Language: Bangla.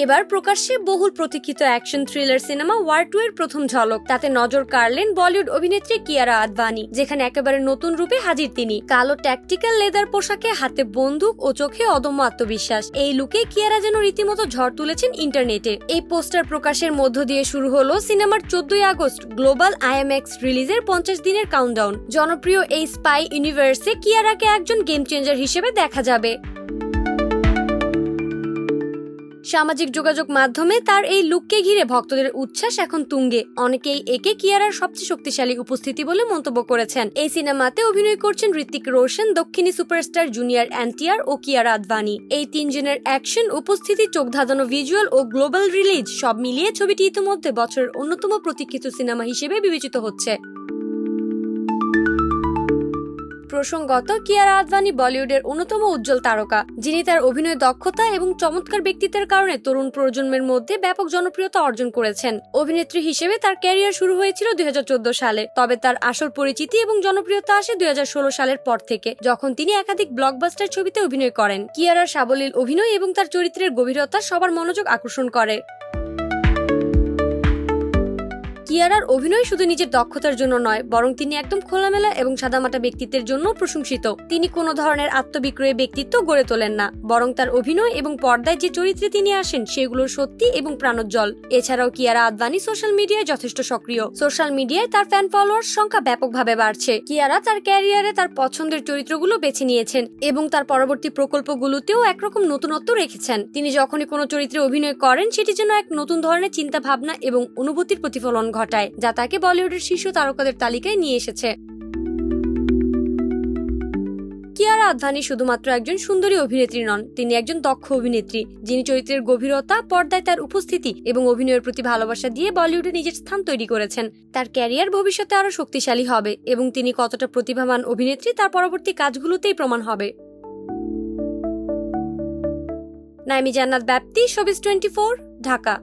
এবার প্রকাশ্যে বহুল প্রতীক্ষিত অ্যাকশন থ্রিলার সিনেমা ওয়ার 2 এর প্রথম ঝলক। তাতে নজর কাড়লেন বলিউড অভিনেত্রী কিয়ারা আদভানি, যেখানে একেবারে নতুন রূপে হাজির তিনি। কালো ট্যাকটিক্যাল লেদার পোশাকে, হাতে বন্দুক ও চোখে অদম্য আত্মবিশ্বাস। এই লুকে কিয়ারা যেন রীতিমতো ঝড় তুলেছেন ইন্টারনেটে। এই পোস্টার প্রকাশের মধ্য দিয়ে শুরু হলো সিনেমার 14ই আগস্ট গ্লোবাল IMAX রিলিজের 50 দিনের কাউন্টডাউন। জনপ্রিয় এই স্পাই ইউনিভার্সে কিয়ারাকে একজন গেম চেঞ্জার হিসেবে দেখা যাবে। সামাজিক যোগাযোগ মাধ্যমে তার এই লুককে ঘিরে ভক্তদের উচ্ছ্বাস এখন তুঙ্গে। অনেকেই একে কিয়ারার সবচেয়ে শক্তিশালী উপস্থিতি বলে মন্তব্য করেছেন। এই সিনেমাতে অভিনয় করছেন ঋত্বিক রোশন, দক্ষিণী সুপারস্টার জুনিয়র এনটিআর ও কিয়ারা আদভানি। এই তিনজনের অ্যাকশন, উপস্থিতি, চোখ ধাঁধানো ভিজুয়াল ও গ্লোবাল রিলিজ সব মিলিয়ে ছবিটি ইতিমধ্যে বছরের অন্যতম প্রতীক্ষিত সিনেমা হিসেবে বিবেচিত হচ্ছে। প্রসঙ্গত, কিয়ারা আদভানি বলিউডের অন্যতম উজ্জ্বল তারকা, যিনি তার অভিনয় দক্ষতা এবং চমৎকার ব্যক্তিত্বের কারণে তরুণ প্রজন্মের মধ্যে ব্যাপক জনপ্রিয়তা অর্জন করেছেন। অভিনেত্রী হিসেবে তার ক্যারিয়ার শুরু হয়েছিল 2014 সালে, তবে তার আসল পরিচিতি এবং জনপ্রিয়তা আসে 2016 সালের পর থেকে, যখন তিনি একাধিক ব্লকবাস্টার ছবিতে অভিনয় করেন। কিয়ারার সাবলীল অভিনয় এবং তার চরিত্রের গভীরতা সবার মনোযোগ আকর্ষণ করে। কিয়ারার অভিনয় শুধু নিজের দক্ষতার জন্য নয়, বরং তিনি একদম খোলামেলা এবং সাদামাটা ব্যক্তিত্বের জন্য প্রশংসিত। তিনি কোনো ধরনের আত্মবিক্রয়ী ব্যক্তিত্ব গড়ে তোলেন না, বরং তার অভিনয় এবং পর্দায় যে চরিত্রে তিনি আসেন সেগুলো সত্যি এবং প্রাণোজ্জ্বল। এছাড়াও কিয়ারা আদভানি সোশ্যাল মিডিয়ায় যথেষ্ট সক্রিয়। সোশ্যাল মিডিয়ায় তার ফ্যান ফলোয়ার্স সংখ্যা ব্যাপকভাবে বাড়ছে। কিয়ারা তার ক্যারিয়ারে তার পছন্দের চরিত্রগুলো বেছে নিয়েছেন এবং তার পরবর্তী প্রকল্পগুলোতেও একরকম নতুনত্ব রেখেছেন। তিনি যখনই কোনো চরিত্রে অভিনয় করেন, সেটি যেন এক নতুন ধরনের চিন্তা ভাবনা এবং অনুভূতির প্রতিফলন ঘটায়, যা তাকে বলিউডের শীর্ষ তারকাদের তালিকায় নিয়ে এসেছে। কিয়ারা আদভানি শুধুমাত্র একজন সুন্দরী অভিনেত্রী নন, তিনি একজন দক্ষ অভিনেত্রী, যিনি চরিত্রের গভীরতা, পর্দায় তার উপস্থিতি এবং অভিনয়ের প্রতি ভালোবাসা দিয়ে বলিউডে নিজের স্থান তৈরি করেছেন। তার ক্যারিয়ার ভবিষ্যতে আরো শক্তিশালী হবে এবং তিনি কতটা প্রতিভাবান অভিনেত্রী তার পরবর্তী কাজগুলোতেই প্রমাণ হবে। নাইমি জান্নাত ব্যাপ্তি, শোবিজ 24, ঢাকা।